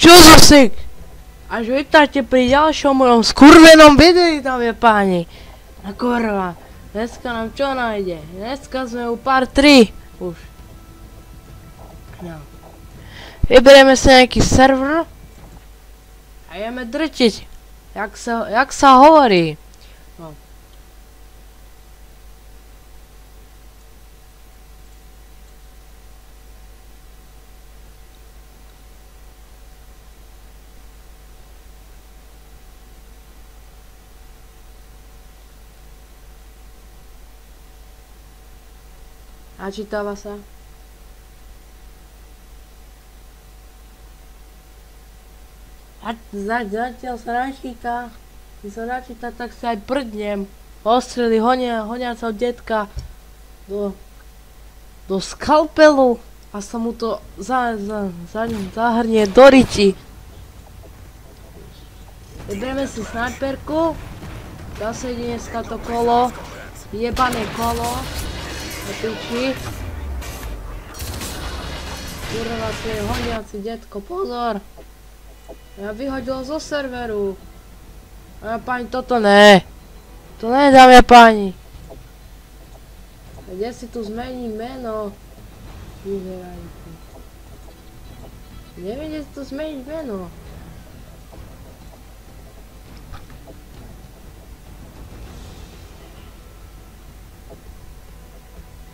Čuzosik! Až vítajte pri ďalšom mojom skurvenom videu, dámy a páni. A kurva, dneska nám čo nájde? Dneska sme u part 3 už. No. Vyberieme si nejaký server a ideme drtiť, jak sa hovorí. No. Načítava sa. Zatiaľ sa načíta. Keď sa načíta, tak sa aj prdnem. Ostreli honiaceho detka do skalpelu a sa mu to zahrnie do riti. Vyberieme si snajperku. Zase ide dneska to kolo. Jebané kolo. Piči. Kurva, to je honiaci detko, pozor. Ja vyhodil zo serveru. Dámy a páni, toto ne. To ne, dámy a páni. Kde si tu zmením meno? Vyzerajte. Neviem, kde si tu zmeniť meno.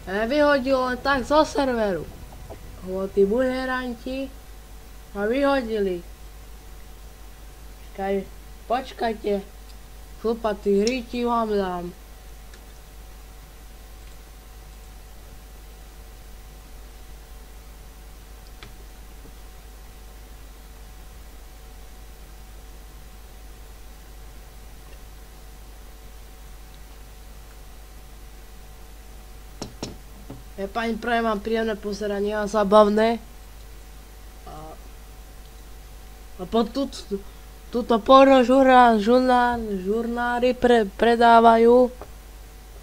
Vyhodil len tak zo serveru. Lebo tí buheranti ma vyhodili. Počkajte. Chlpatý riti vám dám. Pani, prajem vám príjemné pozeranie a zábavné. A tuto porno žurnári predávajú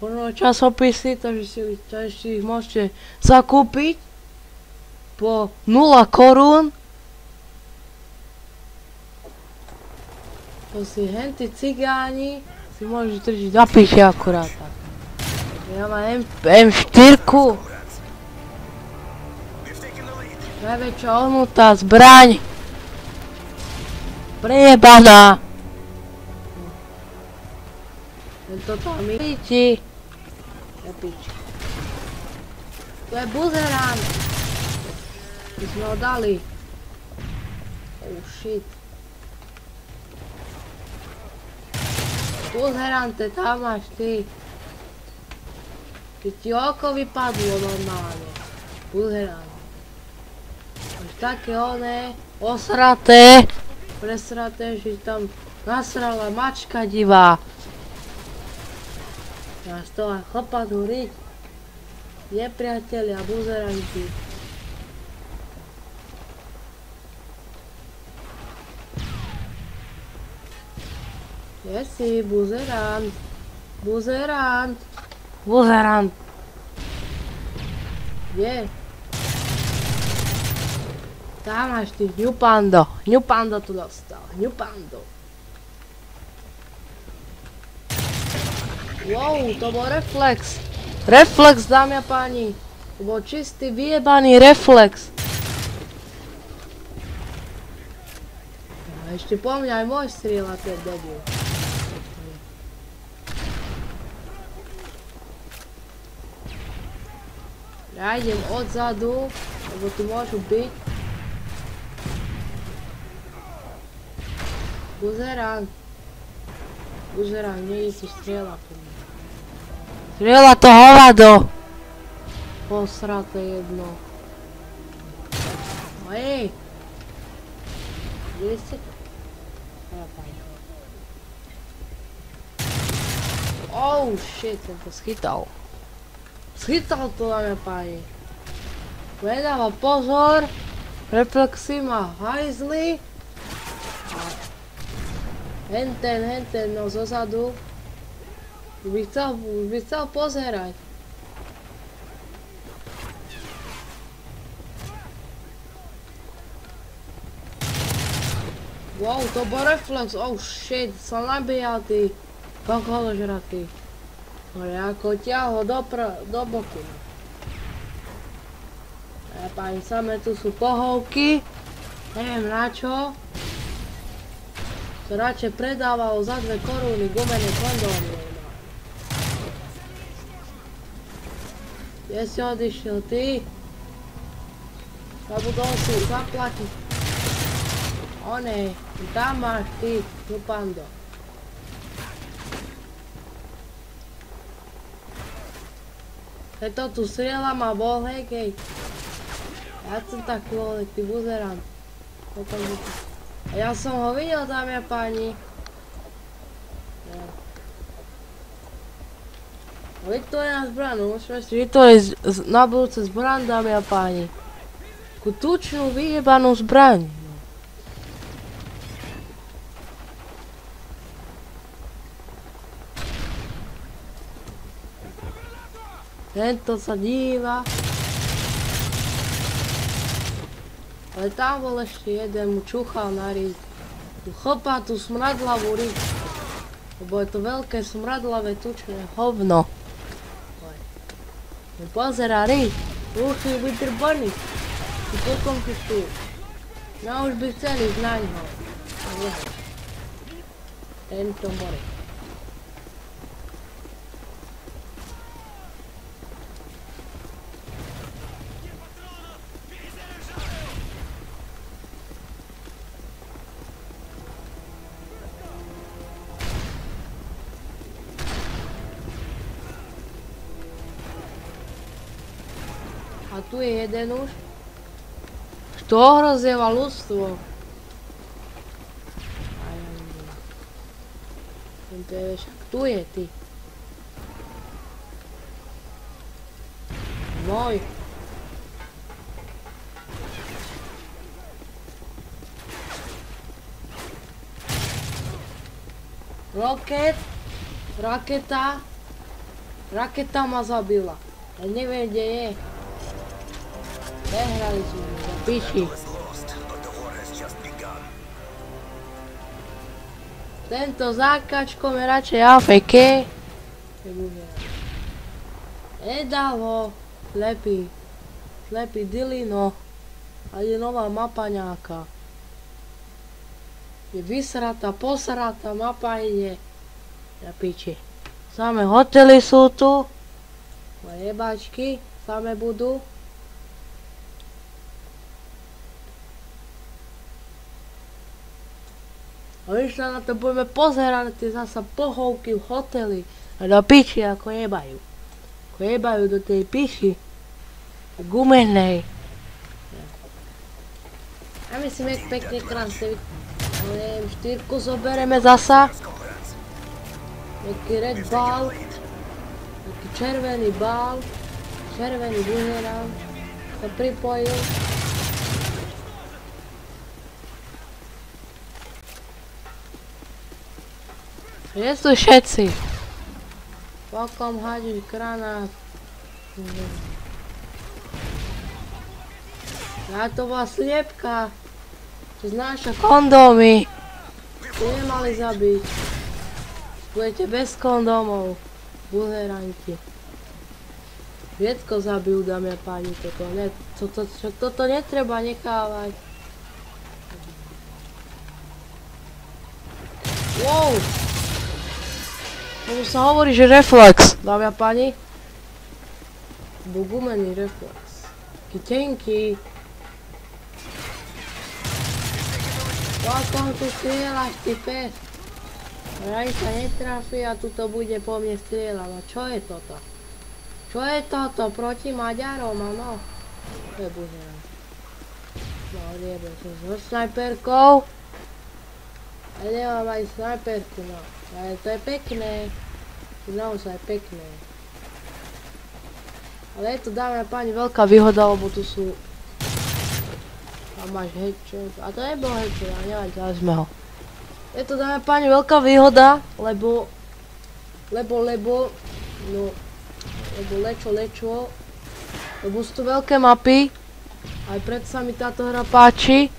porno časopisy, takže si ich môžete zakúpiť po 0 korún. To si henty cigáni si môžete držiť na piči akurát tak. Ja mám M4-ku. Najväčšia ohnutá zbraň. Prejebaná. Tento tam mi píči. Ja píči. To je buzerán. My sme ho dali. Oh shit. Buzerán, tam máš ty. Keď ti oko vypadlo normálne. Buzerán. Také oné, osraté, presraté, že tam nasrala mačka divá. Nás to aj chlpať horiť. Nepriatelia, buzeranti. Je si, buzerant. Buzerant. Buzerant. Je. Tam máš ty, New Pando. New Pando tu dostal. New Pando. Wow, to bol reflex. Reflex, dámy a páni. To bol čistý vyjebaný reflex. A ešte po mňa aj môj strieľa, ten debil. Ja idem odzadu, lebo tu môžu byť. Buzerán, nie je tu strieľa po mne. Strieľa to hovado! Posraté jedno. Ej! Kde ste? Oh shit, ten to schytal. Schytal to, dámy a páni. Nedáva pozor. Reflexy má hajzly. Henten, no zozadu. By chcel pozerať. Wow, to bol reflex, oh shit, som nabíjal ty. Kokoložratý. Ale ako ťahol do boku. A páni, samé tu sú pohovky. Neviem na čo. To radšej predávalo za 2 koruny gumené kondómy. Kde si odišiel ty? Zabudol si zaplatiť. O ne, tam máš ty, Lupando. Keď to tu strieľam a bol hej. Ja som tak kvôli, ty buzerám. A ja som ho videl, dámy a páni. Vytvorená zbraň, musíme si vytvoriť na budúce zbraň, dámy a páni. Takú tučnú, vyjebanú zbraň. Tento sa díva. Ale tam bol ešte jeden, mu čúchal na rýť. Tu chopá tú smradlavú rýť. Lebo je to veľké smradlavé tučné hovno. Pozerá rýť. Musí byť drbaný. Tu potom tu. No už by chceli ísť na ňo. Tento more. A tu je jeden už. Kto ohrozieva ľudstvo? Tento je, však tu je ty. Môj. Raketa ma zabila. Ja neviem, kde je. Nehrali sme, za piči. Tento zákačkom je radšej AFK. Nedal ho. Slepý dilino. A je nová mapa nejaká. Je vysratá, posratá mapa ide. Za piči. Samé hotely sú tu. Jebačky. Samé budú. A my sa na to budeme pozerať, tie zasa pohovky v hoteli. A do piči ako jebajú. Ako jebajú do tej piči. Gumenej. A myslím, jak pekne krásne. Neviem, 4 zoberieme zasa. Taký red ball. Taký červený ball. Červený bumerang. Sa pripojil. Kde sú všetci? Pokom hádžiš granát. Ja to bola sliepka. Čo znáša kondómy. Ty nemali zabiť. Budete bez kondómov. Buzeranti. Všetko zabijú, dámy a páni. Toto netreba nechávať. Wow. Tomu sa hovorí, že reflex, dámy a páni. Bol gumený reflex. Taký tenký. Pokom tu strieľaš, ty pes. Raj sa netrafí a tuto bude po mne strieľať. A čo je toto? Čo je toto? Proti Maďarom, áno? To je bužera. No, odjebe som so snajperkou. A nemám aj snajperku, no. Ale to je pekné. Naozaj pekné. Ale je to, dámy a páni, veľká výhoda, lebo tu sú... Tam máš headshot. A to nebol headshot, ale nevadí, ale sme ho. Je to, dámy a páni, veľká výhoda, lebo... No... Lebo lečo. Lebo sú tu veľké mapy. Aj preto sa mi táto hra páči.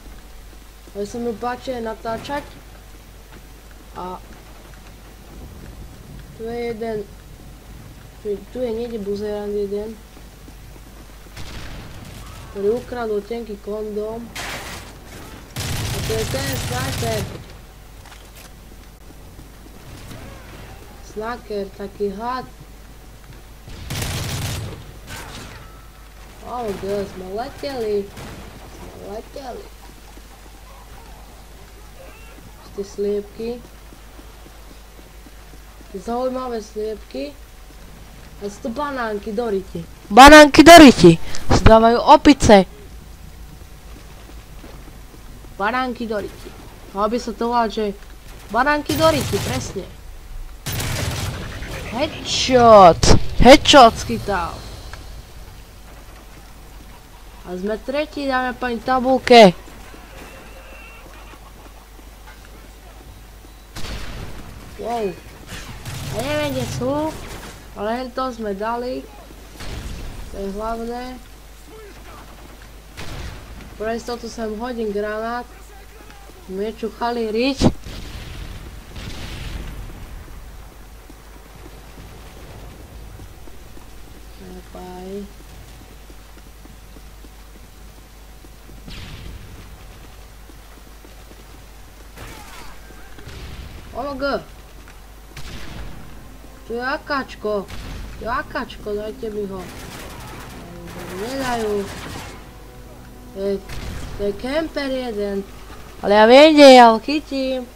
Ale sa mi páči natáčať. A tu je jeden, tu je niekde buzerant jeden, ktorý ukradol tenký kondóm. A to je ten sniper. Snaker, taký had. Oh god, sme leteli. Tie sliepky. Tie zaujímavé sliepky. A sú to banánky do ryti. Banánky do ryti. Zdávajú opice. Banánky do ryti. Malo by sa to volať, že banánky do ryti, presne. Headshot. Headshot schytal. A sme tretí, dáme pani tabulke. Wow. A neviem, kde sú, ale len to sme dali. To je hlavné. Pre istotu sem hodím granát. Sme čuchali riť. Nepaj. OMG. Tu je akáčko. Dajte mi ho. Nedajú. To je kemper jeden. Ale ja viem, kde ja ho chytím.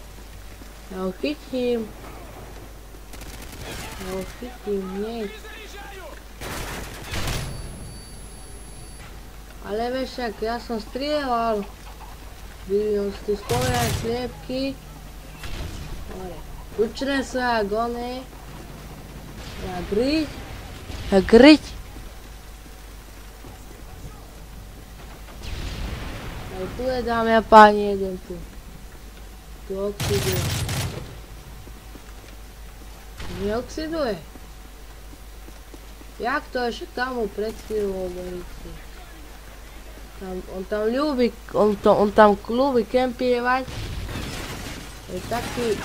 Hneď. Ale vieš, však ja som strieľal. Vidím si tu spomenané sliepky. Učné sú jak one. Jak griť. Aj tu je, dámy a páni, jeden tu. Tu oxiduje. Neoxiduje. Jak to ešte tam pred chvíľou veríte? On tam ľúbi, on tam ľúbi kempievať. Je taký...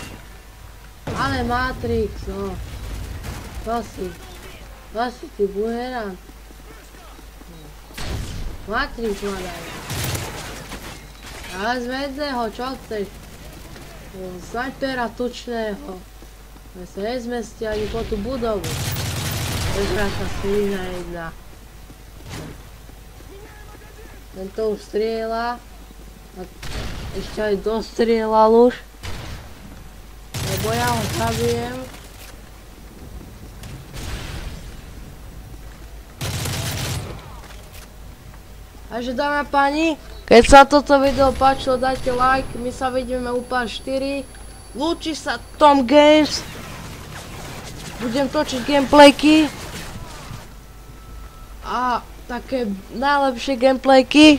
Ale Matrix, no. To si ty buherant. Matrix ma daj. Ale zvedne ho, čo chceš? Snajpera tučného. My sa nezmestia ani po tú budovu. Prekrásna svíňa jedna. Tento už strieľa. A ešte aj dostrieľal už. Lebo ja ho zabijem. Takže dámy a páni, keď sa toto video páčilo, dajte like, my sa vidíme u part 4. Lúči sa Tom Games. Budem točiť gameplayky. A také najlepšie gameplayky.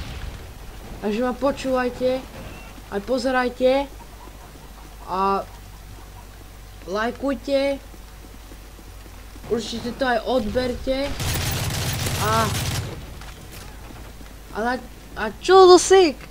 Takže ma počúvajte, aj pozerajte. A lajkujte. Určite to aj odberte. A čo to sick?